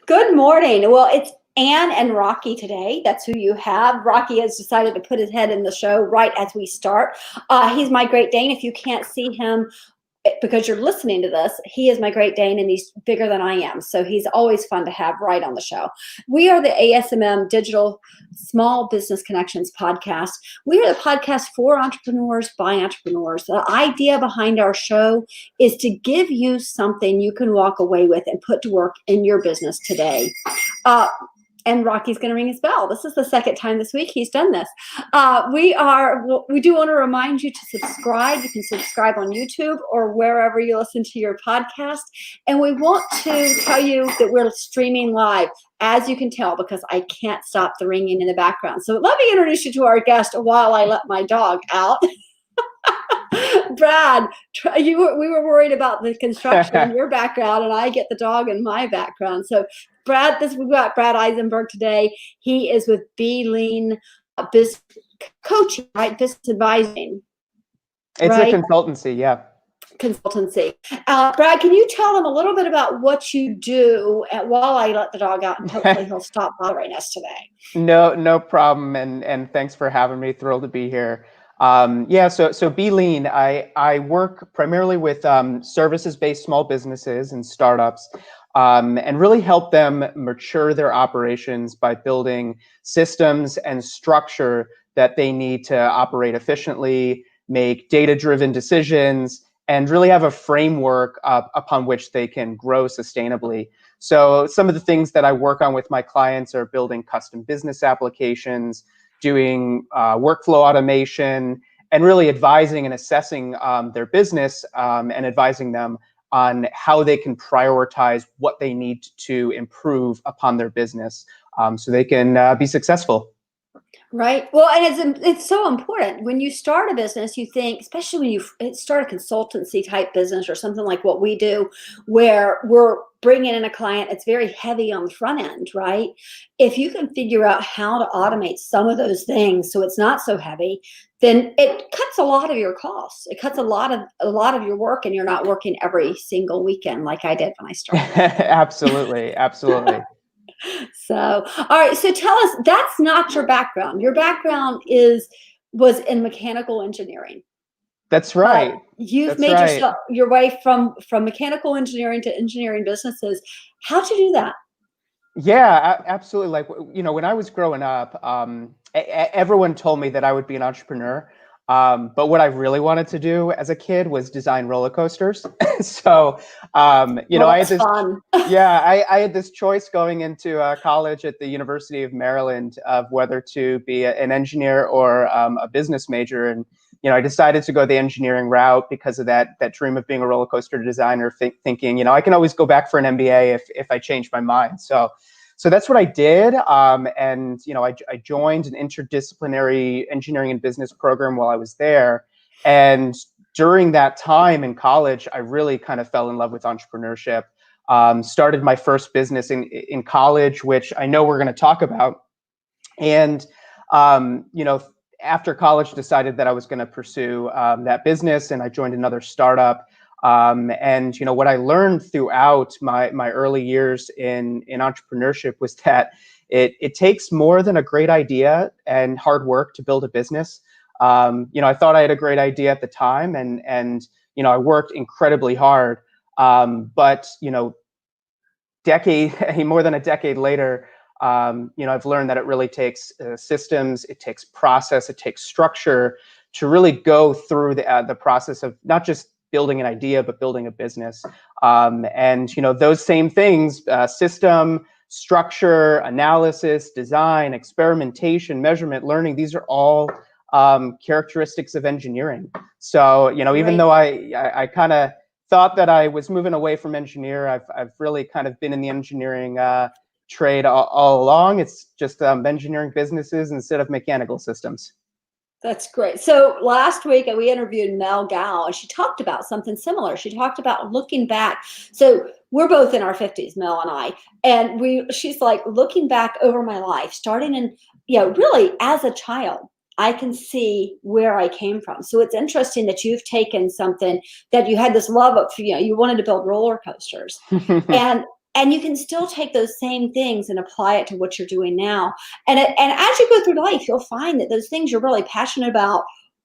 Good morning. Well, it's Anne and Rocky today. That's who you have. Rocky has decided to put his head in the show right as we start. He's my Great Dane. If you can't see him because you're listening to this, he is my Great Dane and he's bigger than I am. So he's always fun to have right on the show. We are the ASMM Digital Small Business Connections podcast. We are the podcast for entrepreneurs by entrepreneurs. The idea behind our show is to give you something you can walk away with and put to work in your business today. And Rocky's going to ring his bell. This is the second time this week he's done this. We do want to remind you to subscribe. You can subscribe on YouTube or wherever you listen to your podcast. And we want to tell you that we're streaming live, as you can tell, because I can't stop the ringing in the background. So let me introduce you to our guest while I let my dog out. Brad, we were worried about the construction in your background, and I get the dog in my background. So, Brad, we've got Brad Eisenberg today. He is with Be Lean Business Coaching, right? Business advising. It's right? A consultancy, yeah. Consultancy. Brad, can you tell them a little bit about what you do while I let the dog out, and hopefully he'll stop bothering us today? No problem, and thanks for having me. Thrilled to be here. So Be Lean, I work primarily with services-based small businesses and startups, and really help them mature their operations by building systems and structure that they need to operate efficiently, make data-driven decisions, and really have a framework upon which they can grow sustainably. So some of the things that I work on with my clients are building custom business applications, doing workflow automation, and really advising and assessing their business and advising them on how they can prioritize what they need to improve upon their business so they can be successful. Right. Well, and it's so important when you start a business, you think, especially when you start a consultancy type business or something like what we do, where we're bringing in a client, it's very heavy on the front end, right? If you can figure out how to automate some of those things so it's not so heavy, then it cuts a lot of your costs. It cuts a lot of your work, and you're not working every single weekend like I did when I started. Absolutely. So, all right. So tell us, that's not your background. Your background was in mechanical engineering. That's right. You've made your way from mechanical engineering to engineering businesses. How'd you do that? Yeah, absolutely. Like, when I was growing up, everyone told me that I would be an entrepreneur. But what I really wanted to do as a kid was design roller coasters. So, I had this, fun. I had this choice going into college at the University of Maryland of whether to be an engineer or a business major. And, I decided to go the engineering route because of that dream of being a roller coaster designer, thinking, I can always go back for an MBA if I change my mind. So that's what I did. And, I joined an interdisciplinary engineering and business program while I was there. And during that time in college, I really kind of fell in love with entrepreneurship. Started my first business in college, which I know we're going to talk about. And, after college, decided that I was going to pursue that business, and I joined another startup. And what I learned throughout my early years in entrepreneurship was that it takes more than a great idea and hard work to build a business. I thought I had a great idea at the time, and I worked incredibly hard. But more than a decade later, I've learned that it really takes systems, it takes process, it takes structure to really go through the process of not just building an idea, but building a business. And those same things, system, structure, analysis, design, experimentation, measurement, learning, these are all characteristics of engineering. So, even though I kind of thought that I was moving away from engineer, I've really kind of been in the engineering trade all along. It's just engineering businesses instead of mechanical systems. That's great. So last week we interviewed Mel Gal, and she talked about something similar. She talked about looking back. So we're both in our 50s, Mel and I, and she's like, looking back over my life, starting in, really as a child, I can see where I came from. So it's interesting that you've taken something that you had this love of, you wanted to build roller coasters, and you can still take those same things and apply it to what you're doing now. And as you go through life, you'll find that those things you're really passionate about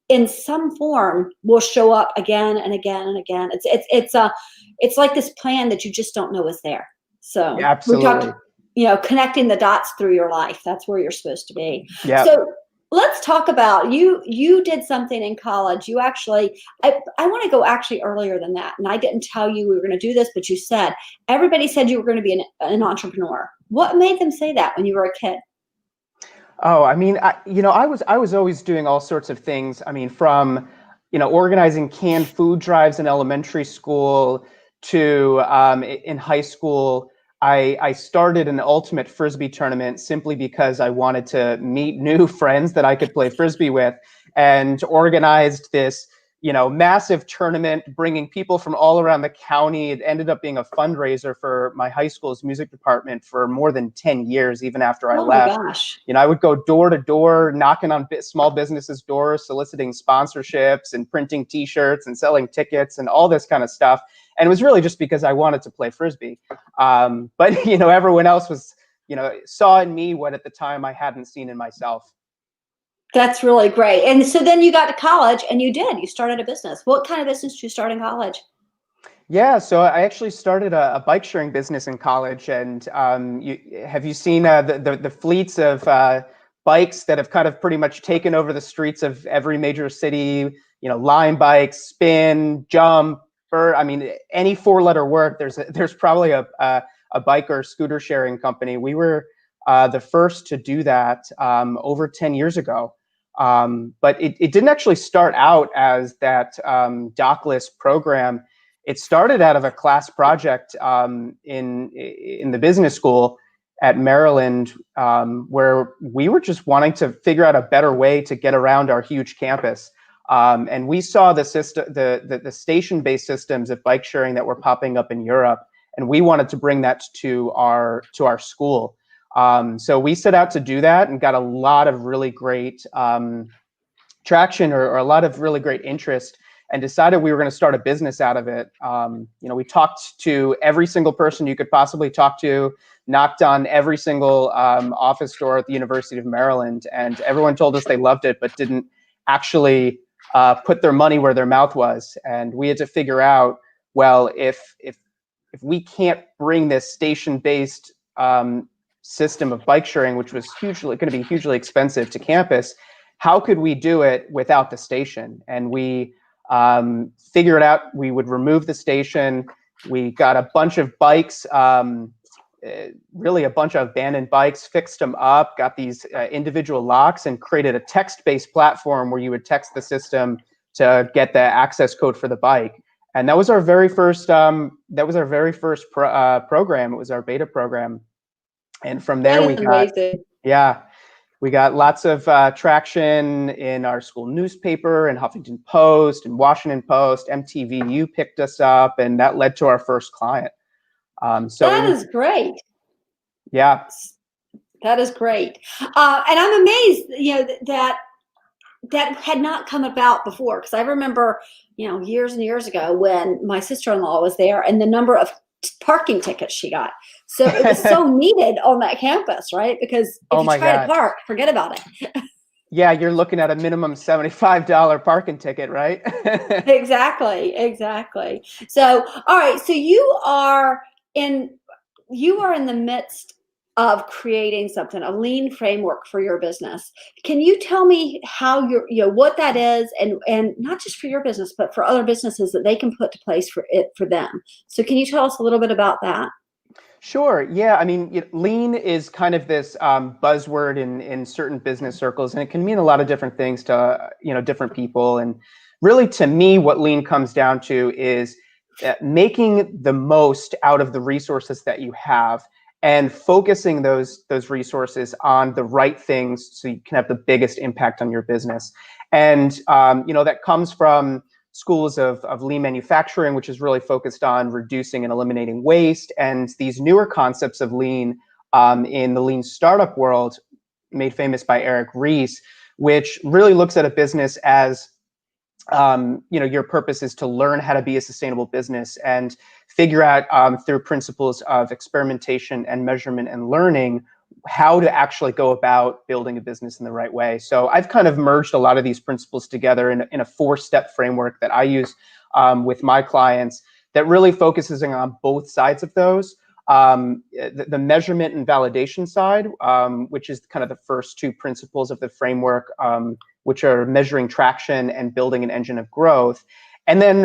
in some form will show up again and again and again. It's like this plan that you just don't know is there. So we talked, Absolutely. connecting the dots through your life. That's where you're supposed to be. Yeah. So let's talk about you did something in college. You actually, I want to go actually earlier than that. And I didn't tell you we were going to do this, but you said, everybody said you were going to be an entrepreneur. What made them say that when you were a kid? Oh, I mean, I was always doing all sorts of things. I mean, from, organizing canned food drives in elementary school to in high school, I started an ultimate Frisbee tournament simply because I wanted to meet new friends that I could play Frisbee with, and organized this, massive tournament, bringing people from all around the county. It ended up being a fundraiser for my high school's music department for more than 10 years, even after I Oh my left. gosh. I would go door to door, knocking on small businesses' doors, soliciting sponsorships and printing T-shirts and selling tickets and all this kind of stuff. And it was really just because I wanted to play Frisbee. But, everyone else was, saw in me what at the time I hadn't seen in myself. That's really great. And so then you got to college and you started a business. What kind of business did you start in college? Yeah, so I actually started a bike sharing business in college, and have you seen the fleets of bikes that have kind of pretty much taken over the streets of every major city? Lime bikes, spin, jump, I mean, any four-letter word. There's probably a bike or scooter sharing company. We were the first to do that over 10 years ago. But it didn't actually start out as that dockless program. It started out of a class project in the business school at Maryland, where we were just wanting to figure out a better way to get around our huge campus. And we saw the station-based systems of bike sharing that were popping up in Europe, and we wanted to bring that to our school. So we set out to do that and got a lot of really great traction, or a lot of really great interest, and decided we were going to start a business out of it. We talked to every single person you could possibly talk to, knocked on every single office door at the University of Maryland, and everyone told us they loved it, but didn't actually put their money where their mouth was. And we had to figure out, well, if we can't bring this station-based system of bike sharing, which was going to be hugely expensive, to campus, how could we do it without the station? And we figured out we would remove the station. We got a bunch of bikes, really a bunch of abandoned bikes, fixed them up, got these individual locks, and created a text-based platform where you would text the system to get the access code for the bike. And that was our very first. Program. It was our beta program, and from there we got, yeah, we got lots of traction in our school newspaper, and Huffington Post and Washington Post. MTVU picked us up, and that led to our first client. So that is great. Yeah, that is great. And I'm amazed, that had not come about before, because I remember, years and years ago when my sister-in-law was there, and the number of parking tickets she got. So it was so needed on that campus, right? Because if you try to park, forget about it. Yeah, you're looking at a minimum $75 parking ticket, right? Exactly. So, all right. So you are in the midst of creating something, a lean framework for your business. Can you tell me how what that is, and not just for your business, but for other businesses that they can put to place for them? So can you tell us a little bit about that? Sure. Yeah. I mean, lean is kind of this buzzword in certain business circles, and it can mean a lot of different things to different people. And really, to me, what lean comes down to is making the most out of the resources that you have, and focusing those resources on the right things so you can have the biggest impact on your business. And that comes from schools of lean manufacturing, which is really focused on reducing and eliminating waste, and these newer concepts of lean in the lean startup world, made famous by Eric Ries, which really looks at a business as your purpose is to learn how to be a sustainable business and figure out through principles of experimentation and measurement and learning how to actually go about building a business in the right way. So I've kind of merged a lot of these principles together in a 4-step framework that I use with my clients that really focuses on both sides of those. The measurement and validation side, which is kind of the first 2 principles of the framework, which are measuring traction and building an engine of growth. And then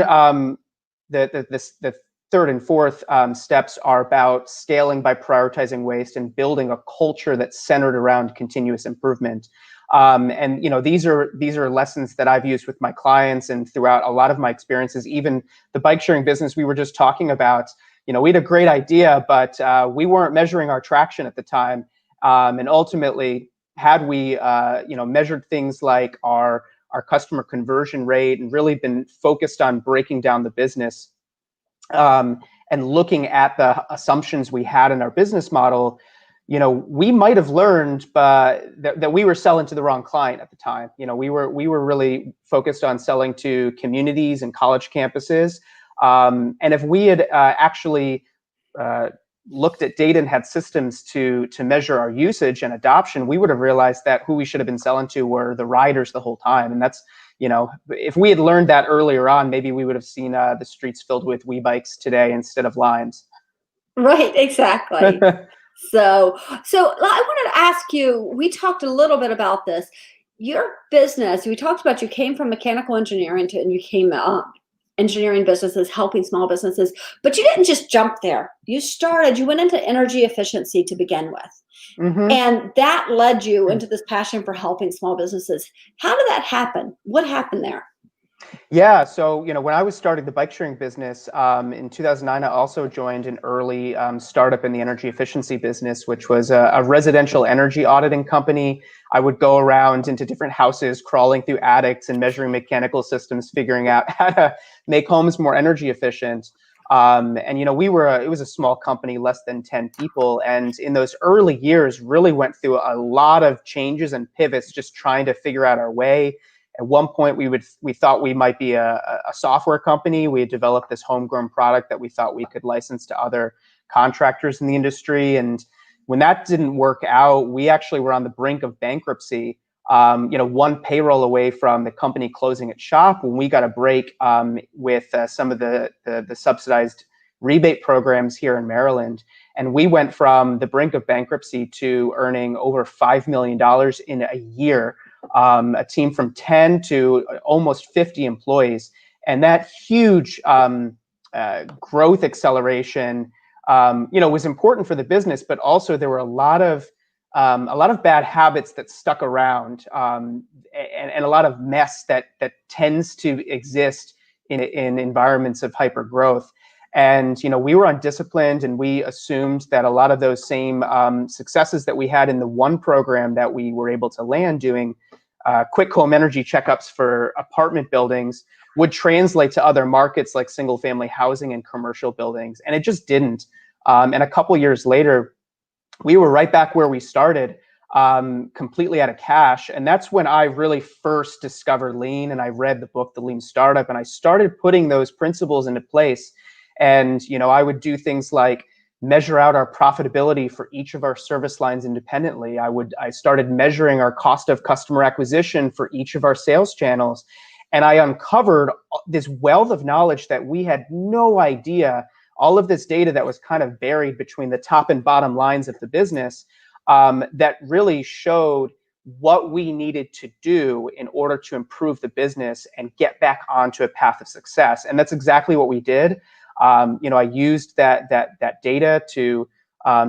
the 3rd and 4th steps are about scaling by prioritizing waste and building a culture that's centered around continuous improvement. And these are lessons that I've used with my clients and throughout a lot of my experiences. Even the bike sharing business we were just talking about, we had a great idea, but we weren't measuring our traction at the time. And ultimately, had we measured things like our customer conversion rate and really been focused on breaking down the business and looking at the assumptions we had in our business model, we might have learned that we were selling to the wrong client at the time. We were really focused on selling to communities and college campuses. And if we had actually looked at data and had systems to measure our usage and adoption, we would have realized that who we should have been selling to were the riders the whole time. And that's, if we had learned that earlier on, maybe we would have seen the streets filled with WeBikes today instead of Limes. Right, exactly. So I wanted to ask you, we talked a little bit about this. Your business, we talked about you came from mechanical engineering and you came engineering businesses, helping small businesses, but you didn't just jump there. You went into energy efficiency to begin with. Mm-hmm. And that led you into this passion for helping small businesses. How did that happen? What happened there? Yeah, so when I was starting the bike sharing business in 2009, I also joined an early startup in the energy efficiency business, which was a residential energy auditing company. I would go around into different houses, crawling through attics and measuring mechanical systems, figuring out how to make homes more energy efficient. And it was a small company, less than 10 people, and in those early years, really went through a lot of changes and pivots, just trying to figure out our way. At one point, we thought we might be a software company. We had developed this homegrown product that we thought we could license to other contractors in the industry. And when that didn't work out, we actually were on the brink of bankruptcy. One payroll away from the company closing its shop when we got a break with some of the subsidized rebate programs here in Maryland. And we went from the brink of bankruptcy to earning over $5 million in a year. A team from 10 to almost 50 employees. And that huge growth acceleration, was important for the business, but also there were a lot of bad habits that stuck around, and a lot of mess that tends to exist in environments of hyper growth. And we were undisciplined, and we assumed that a lot of those same successes that we had in the one program that we were able to land doing quick home energy checkups for apartment buildings would translate to other markets like single family housing and commercial buildings. And it just didn't. And a couple years later, we were right back where we started, completely out of cash. And that's when I really first discovered lean, and I read the book, The Lean Startup, and I started putting those principles into place. And, I would do things like measure out our profitability for each of our service lines independently. I started measuring our cost of customer acquisition for each of our sales channels. And I uncovered this wealth of knowledge that we had no idea, all of this data that was kind of buried between the top and bottom lines of the business, that really showed what we needed to do in order to improve the business and get back onto a path of success. And that's exactly what we did. I used that data to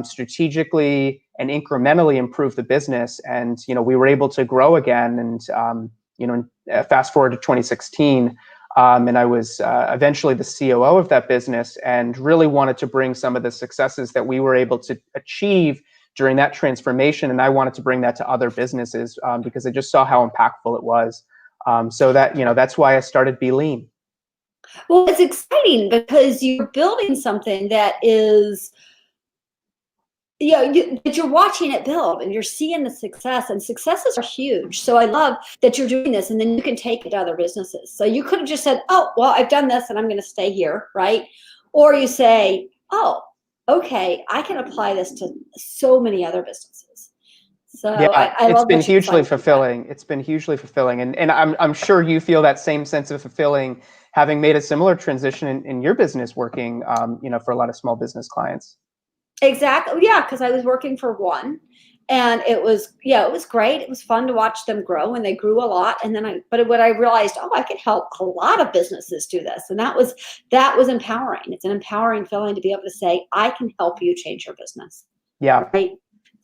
strategically and incrementally improve the business, and we were able to grow again. And fast forward to 2016, And I was eventually the COO of that business, and really wanted to bring some of the successes that we were able to achieve during that transformation. And I wanted to bring that to other businesses because I just saw how impactful it was. So that, that's why I started Be Lean. Well, it's exciting because you're building something that is, that you're watching it build and you're seeing the success, and successes are huge. So I love that you're doing this, and then you can take it to other businesses. So you could have just said, oh, well, I've done this and I'm going to stay here, right? Or you say, oh, okay, I can apply this to so many other businesses. So Yeah, I it's love been that you're hugely excited about that. fulfilling. It's been hugely fulfilling. And I'm sure you feel that same sense of fulfilling, having made a similar transition in your business, working, for a lot of small business clients. Exactly. Yeah, because I was working for one, and it was great. It was fun to watch them grow, and they grew a lot. And then but when I realized, oh, I could help a lot of businesses do this, and that was empowering. It's an empowering feeling to be able to say, I can help you change your business, Yeah, right?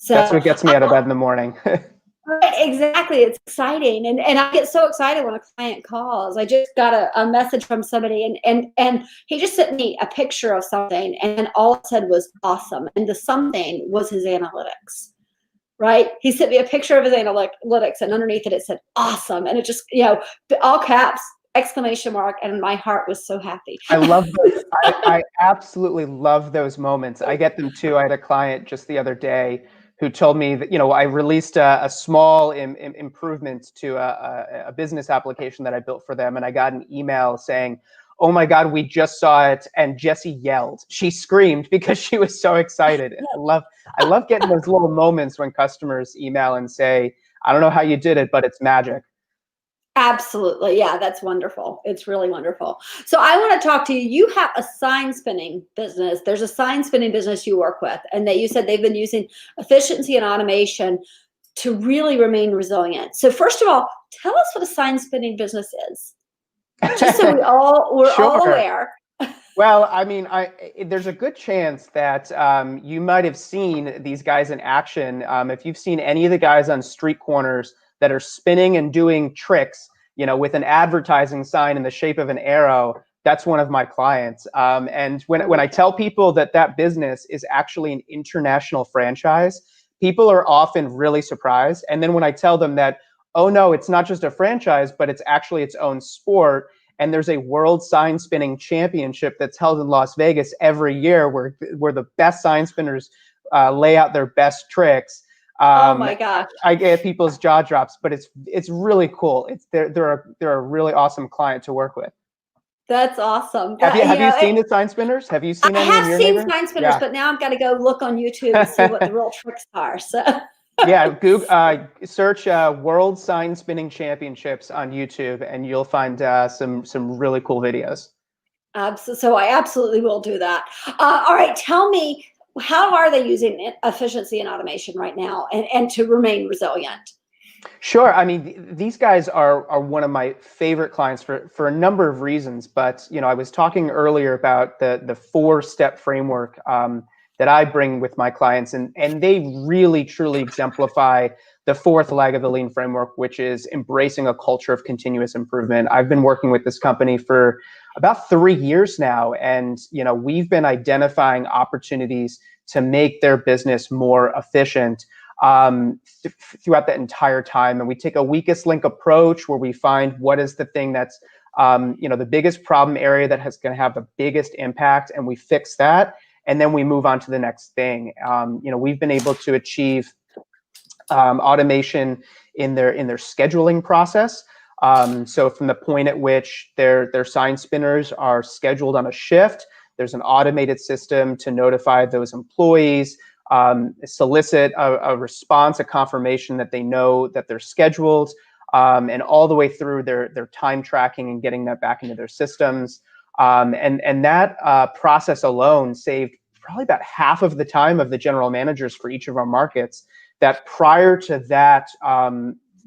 that's So what gets me out of bed in the morning. right, exactly. It's exciting. And I get so excited when a client calls. I just got a message from somebody, and he just sent me a picture of something, and all it said was awesome. And the something was his analytics. Right? He sent me a picture of his analytics, and underneath it said awesome. And it just, all caps, exclamation mark, and my heart was so happy. I love those. I absolutely love those moments. I get them too. I had a client just the other day who told me that, I released a small improvement to a business application that I built for them. And I got an email saying, oh my God, we just saw it. And Jessie yelled. She screamed because she was so excited. And I love getting those little moments when customers email and say, I don't know how you did it, but it's magic. Absolutely. Yeah, that's wonderful. It's really wonderful. So I want to talk to you. You have a sign spinning business. There's a sign spinning business you work with, and that you said they've been using efficiency and automation to really remain resilient. So first of all, tell us what a sign spinning business is, just so we're all Sure. aware. Well, I mean, there's a good chance that you might have seen these guys in action. If you've seen any of the guys on street corners that are spinning and doing tricks, with an advertising sign in the shape of an arrow, that's one of my clients. And when I tell people that business is actually an international franchise, people are often really surprised. And then when I tell them that, oh no, it's not just a franchise, but it's actually its own sport, and there's a world sign spinning championship that's held in Las Vegas every year, where the best sign spinners lay out their best tricks. Oh my gosh. I get people's jaw drops, but it's really cool. They're a really awesome client to work with. That's awesome. Have you seen the sign spinners? Have you seen I any in have your seen neighborhood? sign spinners, Yeah. but now I've got to go look on YouTube and see what the real tricks are. So Yeah, Google, search World Sign Spinning Championships on YouTube, and you'll find some really cool videos. So I absolutely will do that. All right, tell me, how are they using efficiency and automation right now, and to remain resilient? Sure. I mean, these guys are one of my favorite clients for a number of reasons. But I was talking earlier about the 4-step framework that I bring with my clients, and they really truly exemplify the fourth leg of the Lean framework, which is embracing a culture of continuous improvement. I've been working with this company for about 3 years now, and we've been identifying opportunities to make their business more efficient throughout that entire time. And we take a weakest link approach, where we find what is the thing that's the biggest problem area that has going to have the biggest impact, and we fix that, and then we move on to the next thing. We've been able to achieve automation in their scheduling process. So from the point at which their sign spinners are scheduled on a shift, there's an automated system to notify those employees, solicit a response, a confirmation that they know that they're scheduled, and all the way through their time tracking and getting that back into their systems. And that process alone saved probably about half of the time of the general managers for each of our markets, that prior to that,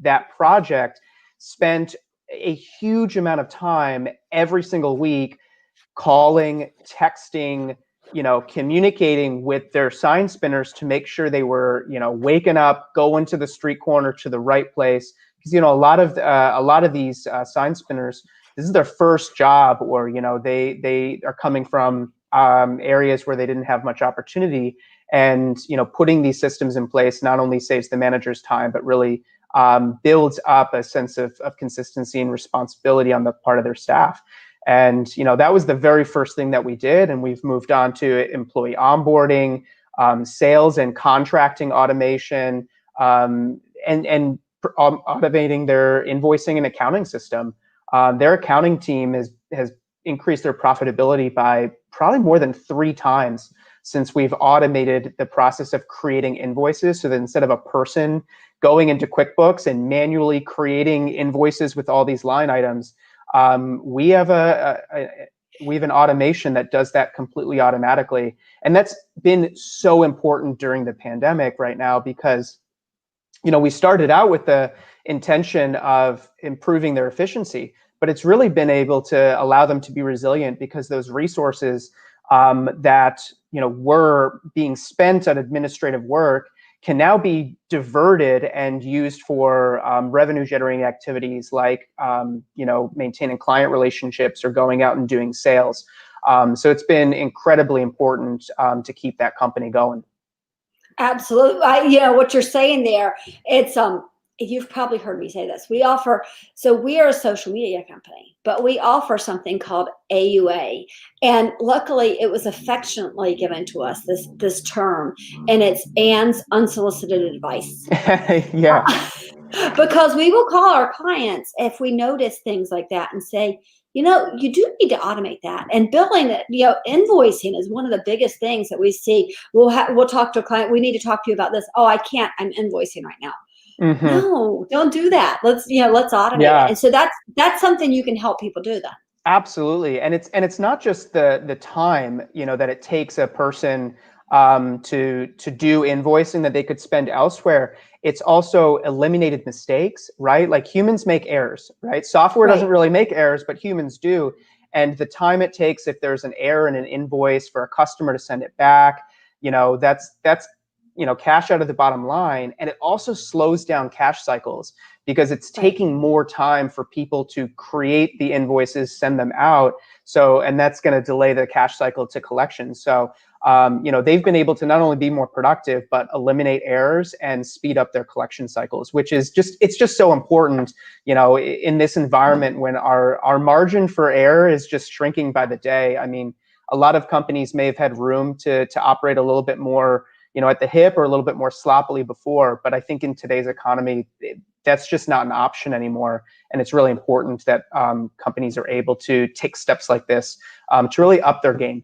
that project spent a huge amount of time every single week calling, texting, communicating with their sign spinners to make sure they were, waking up, going to the street corner to the right place. Because a lot of these sign spinners, this is their first job, or they are coming from areas where they didn't have much opportunity, and putting these systems in place not only saves the manager's time, but really builds up a sense of consistency and responsibility on the part of their staff. And that was the very first thing that we did, and we've moved on to employee onboarding, sales and contracting automation, and automating their invoicing and accounting system. Their accounting team has increased their profitability by probably more than 3 times since we've automated the process of creating invoices. So that instead of a person going into QuickBooks and manually creating invoices with all these line items, we have an automation that does that completely automatically. And that's been so important during the pandemic right now, because we started out with the intention of improving their efficiency, but it's really been able to allow them to be resilient, because those resources that were being spent on administrative work can now be diverted and used for revenue generating activities like maintaining client relationships or going out and doing sales. So it's been incredibly important to keep that company going. Absolutely. What you're saying there, it's you've probably heard me say this. We are a social media company, but we offer something called AUA. And luckily it was affectionately given to us, this term, and it's Anne's unsolicited advice. Yeah. Because we will call our clients if we notice things like that and say, you do need to automate that. And billing, invoicing is one of the biggest things that we see. We'll talk to a client. We need to talk to you about this. Oh, I can't. I'm invoicing right now. Mm-hmm. No, don't do that. Let's automate it. And so that's something you can help people do that. Absolutely. And it's not just the time, that it takes a person to do invoicing that they could spend elsewhere. It's also eliminated mistakes, right? Like humans make errors, right? Software doesn't really make errors, but humans do. And the time it takes, if there's an error in an invoice, for a customer to send it back, that's cash out of the bottom line. And it also slows down cash cycles, because it's taking more time for people to create the invoices, send them out. And that's going to delay the cash cycle to collection. So, they've been able to not only be more productive, but eliminate errors and speed up their collection cycles, which is it's just so important, in this environment when our margin for error is just shrinking by the day. I mean, a lot of companies may have had room to operate a little bit more, at the hip, or a little bit more sloppily before. But I think in today's economy, that's just not an option anymore. And it's really important that companies are able to take steps like this to really up their game.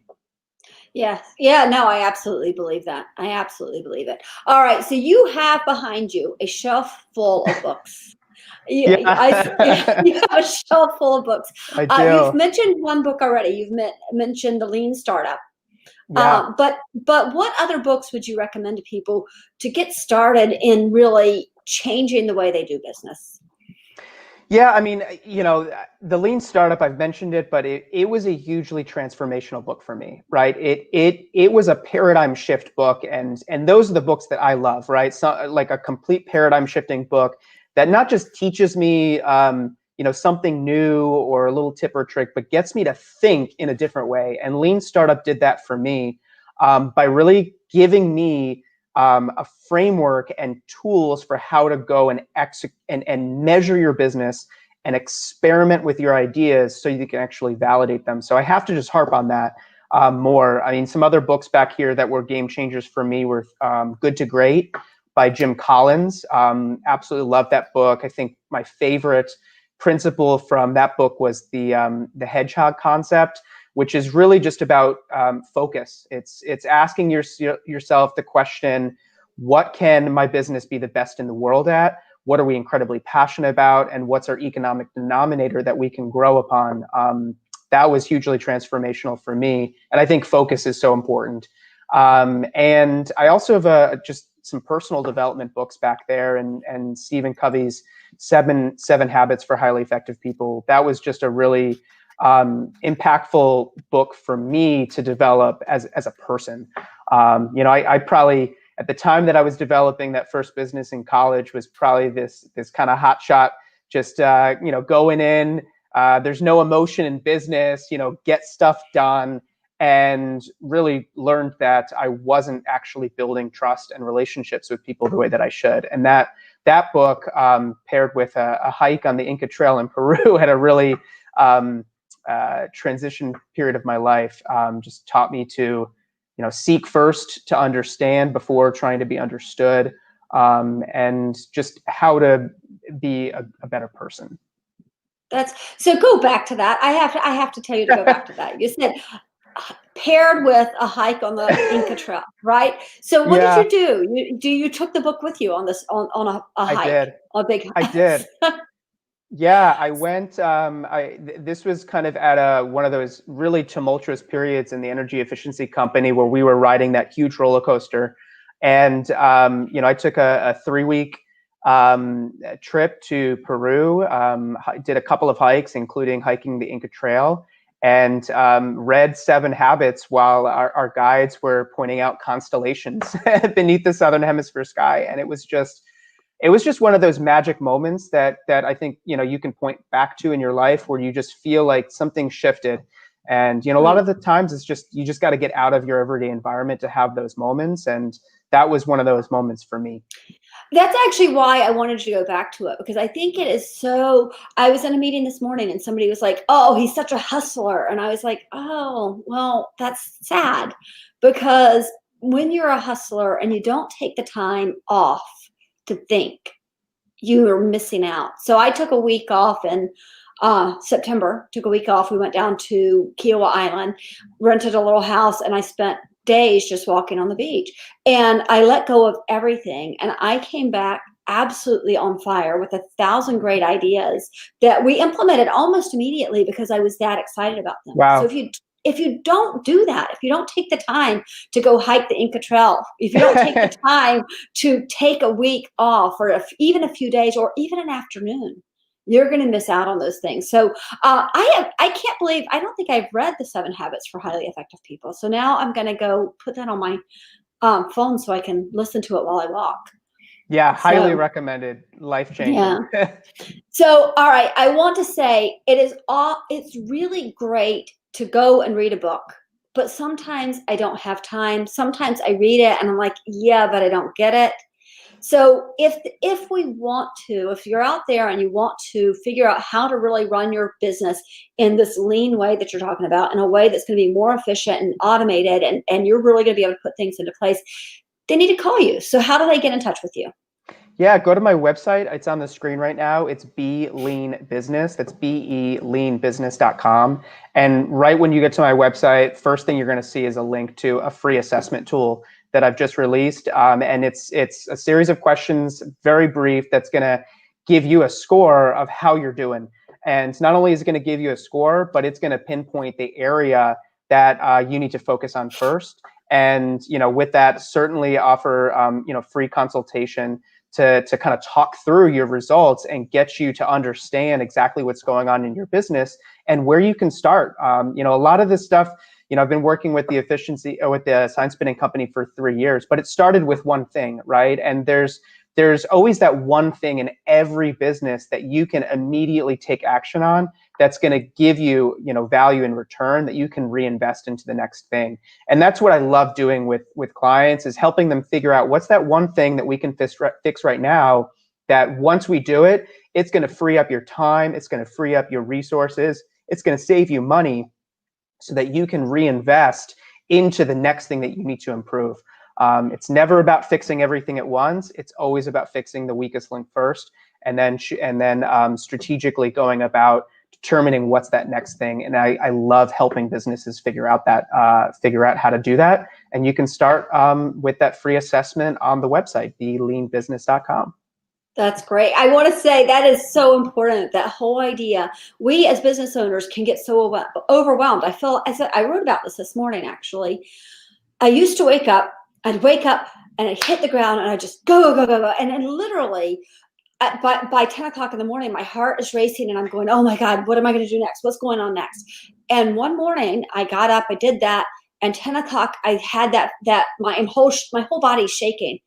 Yes. Yeah, no, I absolutely believe that. I absolutely believe it. All right. So you have behind you a shelf full of books. You have a shelf full of books. I do. You've mentioned one book already. You've mentioned The Lean Startup. Yeah. But what other books would you recommend to people to get started in really changing the way they do business? Yeah, I mean, The Lean Startup, I've mentioned it, but it was a hugely transformational book for me, right? It was a paradigm shift book, and those are the books that I love, right? So like a complete paradigm shifting book that not just teaches me, something new or a little tip or trick, but gets me to think in a different way. And Lean Startup did that for me by really giving me a framework and tools for how to go and execute and measure your business and experiment with your ideas so you can actually validate them. So I have to just harp on that more. I mean, some other books back here that were game changers for me were Good to Great by Jim Collins. Absolutely love that book. I think my favorite principle from that book was the hedgehog concept, which is really just about focus. It's asking yourself the question, what can my business be the best in the world at? What are we incredibly passionate about? And what's our economic denominator that we can grow upon? That was hugely transformational for me. And I think focus is so important. And I also have just some personal development books back there, and Stephen Covey's seven Habits for Highly Effective People. That was just a really impactful book for me to develop as a person. I probably, at the time that I was developing that first business in college, was probably this kind of hot shot, just going in, there's no emotion in business, get stuff done, and really learned that I wasn't actually building trust and relationships with people the way that I should. And that book, paired with a hike on the Inca Trail in Peru at a really transition period of my life, just taught me to, seek first to understand before trying to be understood, and just how to be a better person. That's so. Go back to that. I have to tell you to go back to that. You said paired with a hike on the Inca Trail, right? So what did Yeah, you do? You took the book with you on this on a I hike, did. a big I did. Yeah, I went. This was kind of at one of those really tumultuous periods in the energy efficiency company where we were riding that huge roller coaster, and I took a 3 week trip to Peru. Did a couple of hikes, including hiking the Inca Trail, and read Seven Habits while our guides were pointing out constellations beneath the southern hemisphere sky, and it was just one of those magic moments that I think you can point back to in your life where you just feel like something shifted. And a lot Right. of the times it's just you just got to get out of your everyday environment to have those moments, and that was one of those moments for me. That's actually why I wanted you to go back to it, because I think it is so. I was in a meeting this morning and somebody was like, "Oh, he's such a hustler," and I was like, "Oh, well, that's sad," because when you're a hustler and you don't take the time off to think, you are missing out. So I took a week off in September, took a week off. We went down to Kiowa Island, rented a little house, and I spent days just walking on the beach. And I let go of everything. And I came back absolutely on fire with 1,000 great ideas that we implemented almost immediately because I was that excited about them. So Wow. if you don't do that, if you don't take the time to go hike the Inca Trail, if you don't take the time to take a week off or even a few days or even an afternoon, you're going to miss out on those things. So I can't believe, I don't think I've read the 7 Habits for Highly Effective People. So now I'm going to go put that on my phone so I can listen to it while I walk. Yeah, highly So recommended. Life yeah. changing. So all right, I want to say it's really great to go and read a book, but sometimes I don't have time. Sometimes I read it and I'm like, yeah, but I don't get it. So if we want to, if you're out there and you want to figure out how to really run your business in this lean way that you're talking about, in a way that's going to be more efficient and automated, and you're really going to be able to put things into place, they need to call you. So how do they get in touch with you? Yeah, go to my website. It's on the screen right now. It's Be Lean Business. That's BeLeanBusiness.com. And right when you get to my website, first thing you're going to see is a link to a free assessment tool that I've just released. And it's a series of questions, very brief, that's going to give you a score of how you're doing. And not only is it going to give you a score, but it's going to pinpoint the area that you need to focus on first. And with that, certainly offer free consultation to kind of talk through your results and get you to understand exactly what's going on in your business and where you can start. A lot of this stuff, I've been working with the sign spinning company for 3 years, but it started with one thing, right? And there's always that one thing in every business that you can immediately take action on that's going to give you, value in return that you can reinvest into the next thing. And that's what I love doing with clients, is helping them figure out what's that one thing that we can fix right now that once we do it, it's going to free up your time, it's going to free up your resources, it's going to save you money so that you can reinvest into the next thing that you need to improve. It's never about fixing everything at once. It's always about fixing the weakest link first, and then strategically going about determining what's that next thing. And I love helping businesses figure out how to do that. And you can start with that free assessment on the website, BeLeanBusiness.com. That's great. I want to say that is so important. That whole idea. We as business owners can get so overwhelmed. I wrote about this morning, actually. I used to I'd wake up and I'd hit the ground and I'd just go, go, go, go, go. And then literally by 10 o'clock in the morning, my heart is racing and I'm going, oh my God, what am I going to do next? What's going on next? And one morning I got up, I did that. And 10 o'clock, I had my whole body's shaking.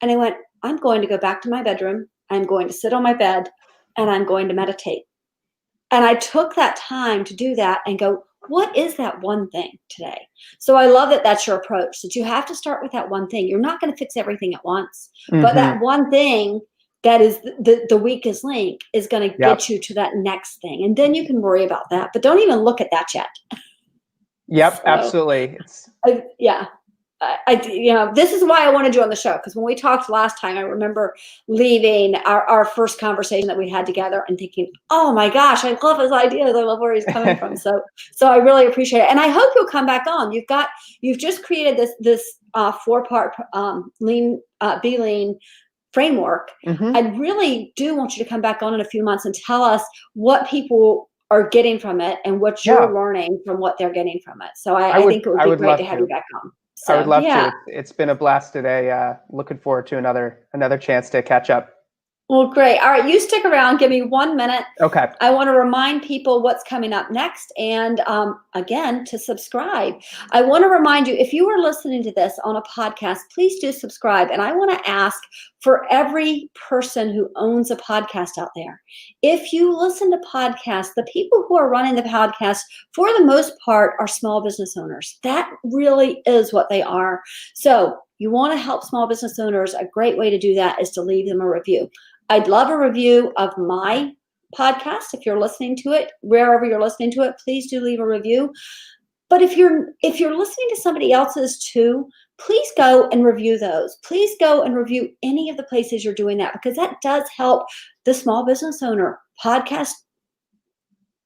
And I went, I'm going to go back to my bedroom. I'm going to sit on my bed and I'm going to meditate. And I took that time to do that and go, what is that one thing today? So I love that that's your approach, that you have to start with that one thing. You're not going to fix everything at once, but Hmm. that one thing that is the weakest link is going to Yep. get you to that next thing. And then you can worry about that, but don't even look at that yet. Yep. So Absolutely. It's yeah. This is why I wanted you on the show, because when we talked last time, I remember leaving our first conversation that we had together and thinking, oh my gosh, I love his ideas. I love where he's coming from. So I really appreciate it. And I hope you'll come back on. You've just created this 4-part Be Lean framework. hmm I really do want you to come back on in a few months and tell us what people are getting from it and what Yeah, you're learning from what they're getting from it. So I I would think it would I be would great to love have you to. back on. I would So love to. yeah. It's been a blast today. Looking forward to another chance to catch up. Well, great. All right, you stick around. Give me 1 minute. Okay. I want to remind people what's coming up next, and again, to subscribe. I want to remind you, if you are listening to this on a podcast, please do subscribe. And I want to ask for every person who owns a podcast out there, if you listen to podcasts, the people who are running the podcast, for the most part, are small business owners. That really is what they are. So you want to help small business owners. A great way to do that is to leave them a review. I'd love a review of my podcast. If you're listening to it, wherever you're listening to it, please do leave a review. But if you're listening to somebody else's too, please go and review those. Please go and review any of the places you're doing that, because that does help the small business owner, podcast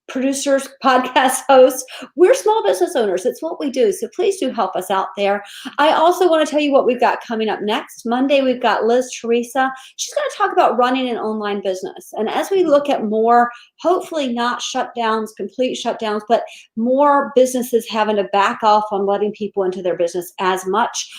producers, podcast hosts. We're small business owners. It's what we do. So please do help us out there. I also want to tell you what we've got coming up next. Monday, we've got Liz Teresa. She's going to talk about running an online business. And as we look at more, hopefully not shutdowns, complete shutdowns, but more businesses having to back off on letting people into their business as much,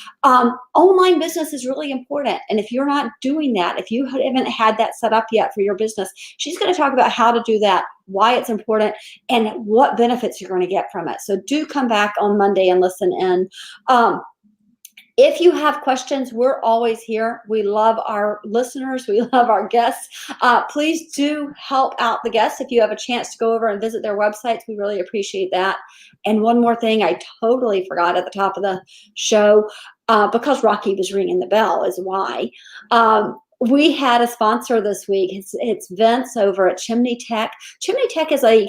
online business is really important. And if you're not doing that, if you haven't had that set up yet for your business, she's going to talk about how to do that, why it's important, and what benefits you're going to get from it. So do come back on Monday and listen in. If you have questions, we're always here. We love our listeners. We love our guests. Please do help out the guests. If you have a chance to go over and visit their websites, we really appreciate that. And one more thing I totally forgot at the top of the show, because Rocky was ringing the bell is why. We had a sponsor this week. It's Vince over at Chimney Tech. Chimney Tech is a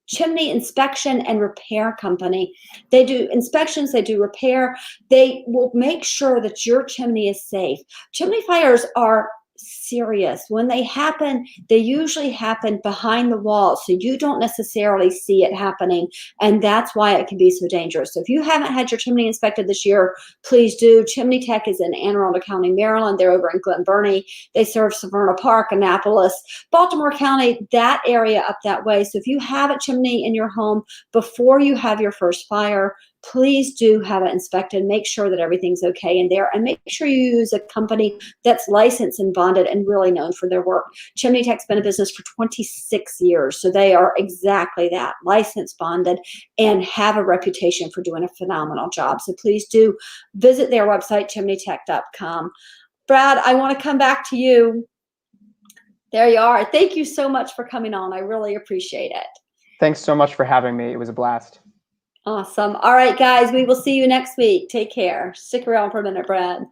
chimney inspection and repair company. They do inspections, they do repair. They will make sure that your chimney is safe. Chimney fires are serious. When they happen, they usually happen behind the wall, so you don't necessarily see it happening, and that's why it can be so dangerous. So if you haven't had your chimney inspected this year, please do. Chimney Tech is in Anne Arundel County, Maryland. They're over in Glen Burnie. They serve Severna Park, Annapolis, Baltimore County, that area up that way. So if you have a chimney in your home before you have your first fire, please do have it inspected. Make sure that everything's okay in there, and make sure you use a company that's licensed and bonded and really known for their work. Chimney Tech's been in business for 26 years, so they are exactly that, licensed, bonded, and have a reputation for doing a phenomenal job. So please do visit their website, chimneytech.com. Brad, I want to come back to you. There you are. Thank you so much for coming on. I really appreciate it. Thanks so much for having me. It was a blast. Awesome. All right, guys, we will see you next week. Take care. Stick around for a minute, Brad.